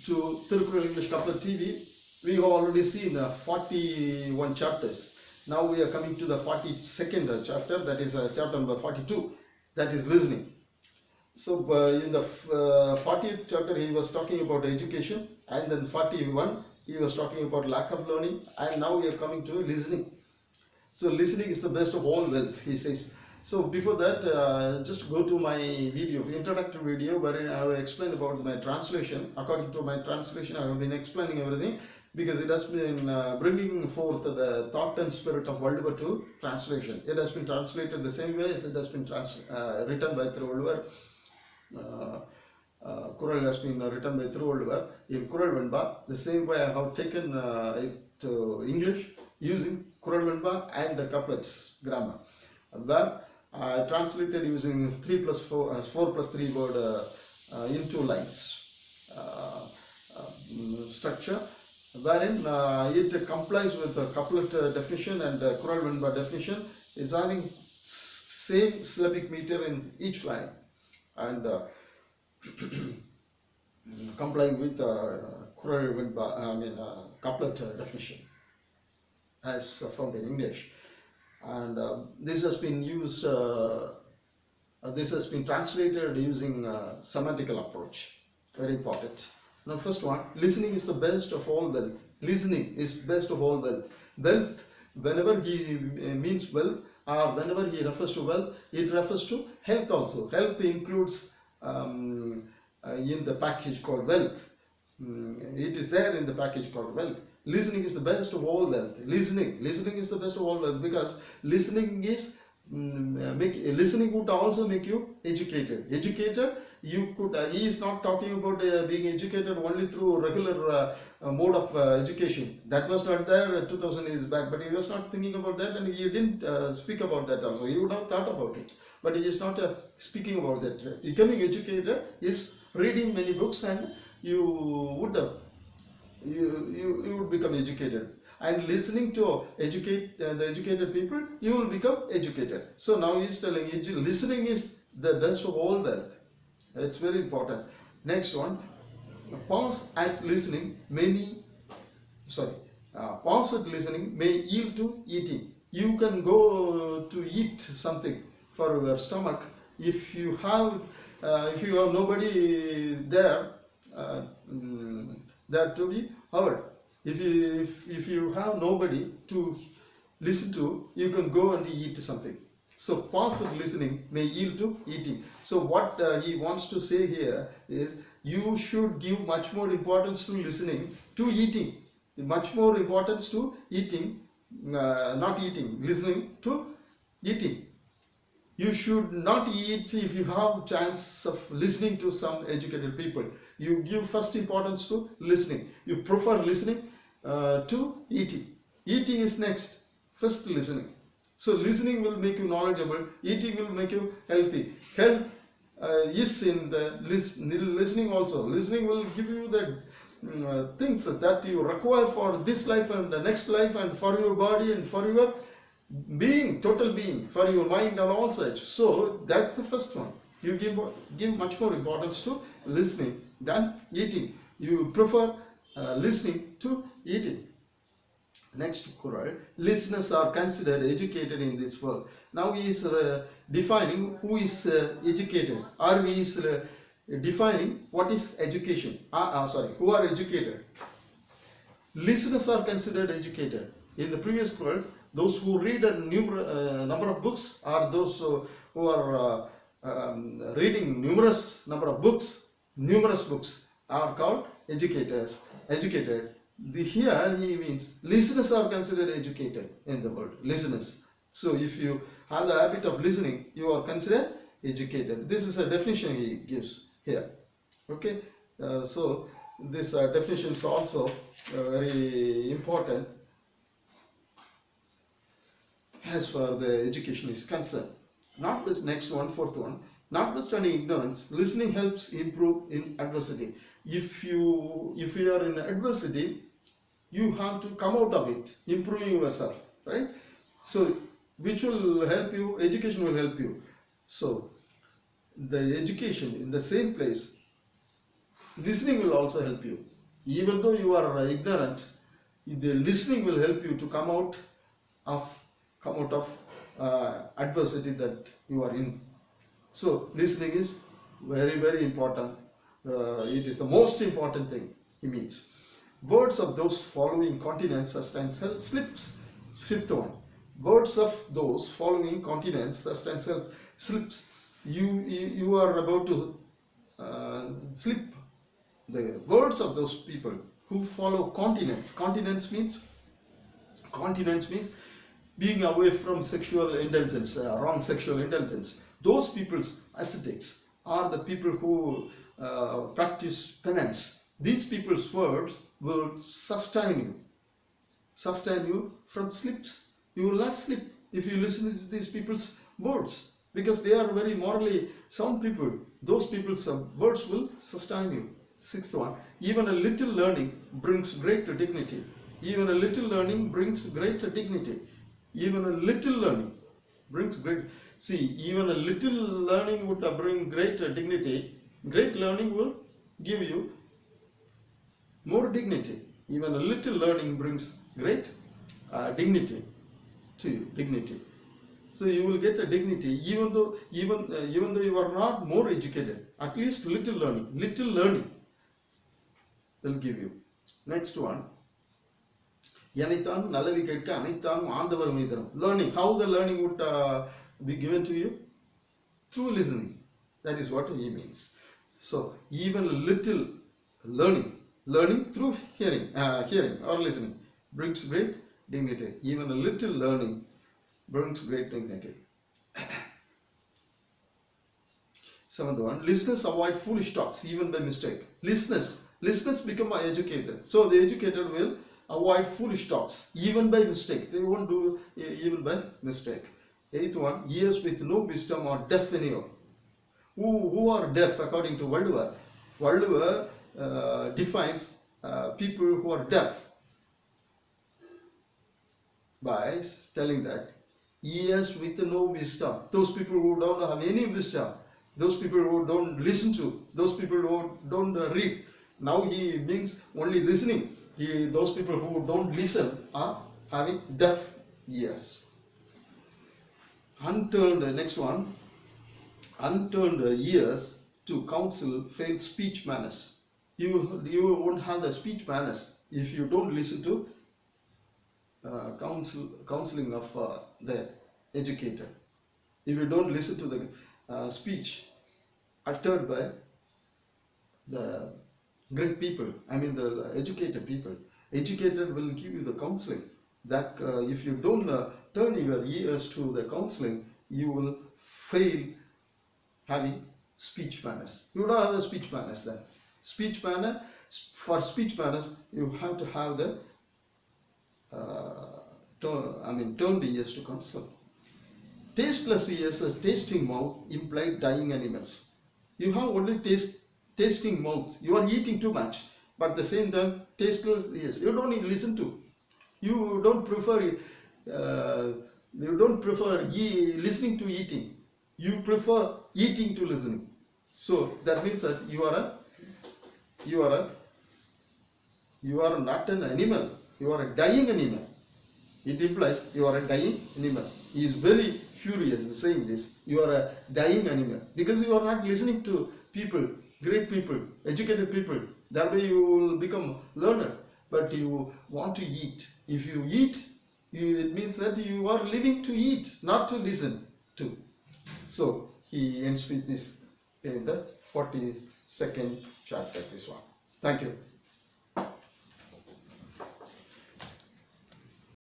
to Thirukkural English Couplet TV. We have already seen 41 chapters. Now we are coming to the 42nd chapter, that is chapter number 42, that is listening. So in the 40th chapter he was talking about education, and then 41 he was talking about lack of learning, and now we are coming to listening. So listening is the best of all wealth, he says. So before that, just go to my video, introductory video, wherein I will explain about my translation. According to my translation, I have been explaining everything because it has been bringing forth the thought and spirit of World War II translation. It has been translated the same way as it has been written by Thirukkural. Kural has been written by Thirukkural in Kural Venba. The same way I have taken it to English using Kural Venba and the couplets grammar, where I translated using 4 plus 3 word into lines structure, wherein it complies with the couplet definition and the Kural Venba definition. Is having same syllabic meter in each line, and complying with Kural Venba, couplet definition as found in English. And this has been used, this has been translated using semantical approach. Very important. Now first one, listening is the best of all wealth. Listening is best of all wealth. Wealth, whenever he means wealth, or whenever he refers to wealth, it refers to health also. Health includes in the package called wealth. It is there in the package called wealth. Listening is the best of all wealth. Listening is the best of all wealth, because listening is listening would also make you educated. You could. He is not talking about being educated only through regular mode of education. That was not there 2000 years back. But he was not thinking about that, and he didn't speak about that also. He would have thought about it, but he is not speaking about that. Becoming educated is reading many books, and you would become educated, and listening to the educated people, you will become educated. So now he is telling you, listening is the best of all wealth. It's very important. Next one, pause at listening may yield to eating. You can go to eat something for your stomach if you have nobody there to be heard. If you have nobody to listen to, you can go and eat something. So passive listening may yield to eating. So what he wants to say here is, you should give much more importance to listening to eating. Much more importance to eating, not eating, listening to eating. You should not eat if you have chance of listening to some educated people. You give first importance to listening. You prefer listening to eating. Eating is next, first listening. So listening will make you knowledgeable. Eating will make you healthy. Health is in the listening also. Listening will give you the things that you require for this life and the next life, and for your body and for your being, total being, for your mind and all such. So that's the first one. You give much more importance to listening than eating. You prefer listening to eating. Next Kural, listeners are considered educated in this world. Now he is defining who is educated, or he is defining what is education. Who are educated. Listeners are considered educated. In the previous Kurals, those who read a number of books, or those who are reading numerous books are called educated. Here he means listeners are considered educated in the world. Listeners. So if you have the habit of listening, you are considered educated. This is a definition he gives here. Okay. So this definition is also very important as far the education is concerned. Next one, fourth one. Notwithstanding ignorance, listening helps improve in adversity. If you are in adversity, you have to come out of it, improving yourself, right? So which will help you? Education will help you. So the education in the same place, listening will also help you. Even though you are ignorant, the listening will help you to come out of adversity that you are in. So listening is very, very important. It is the most important thing, he means. Words of those following continents sustain slips. Fifth one. Words of those following continents sustain slips. You are about to slip. The words of those people who follow continents. Continents means being away from sexual indulgence, wrong sexual indulgence. Those people's ascetics are the people who practice penance. These people's words will sustain you from slips. You will not slip if you listen to these people's words, because they are very morally sound people. Those people's words will sustain you. Sixth one, even a little learning brings greater dignity. Even a little learning brings greater dignity. Even a little learning brings great. See, even a little learning would bring greater dignity. Great learning will give you more dignity. Even a little learning brings great dignity to you. Dignity. So you will get a dignity, even though you are not more educated. At least little learning will give you. Next one. Learning. How the learning would be given to you? Through listening. That is what he means. So even a little learning through hearing or listening brings great dignity. Even a little learning brings great dignity. Seventh one, listeners avoid foolish talks even by mistake. Listeners become educated. So the educated will avoid foolish talks even by mistake. They won't do even by mistake. Eighth one, ears with no wisdom are deaf in ear. Who are deaf according to Walduva? Walduva defines people who are deaf by telling that ears with no wisdom, those people who don't have any wisdom, those people who don't listen to, those people who don't read. Now he means only listening. Those people who don't listen are having deaf ears. Next one, unturned ears to counsel fail speech manners. You won't have the speech manners if you don't listen to counseling of the educated. If you don't listen to the speech uttered by the great people, the educated people. Educated will give you the counseling. That if you don't turn your ears to the counseling, you will fail having speech manners. You don't have the speech manners then. For speech manners, you have to have the turned ears to counsel. Tasteless ears, a tasting mouth imply dying animals. You have only tasting mouth. You are eating too much, but at the same time, tasteless ears. You don't even listen to. You don't prefer listening to eating. You prefer eating to listening. So that means that you are not an animal. You are a dying animal. It implies you are a dying animal. He is very furious in saying this. You are a dying animal because you are not listening to people, great people, educated people. That way you will become learned. But you want to eat. If you eat, it means that you are living to eat, not to listen to. So he ends with this in the 42nd chapter, this one. Thank you.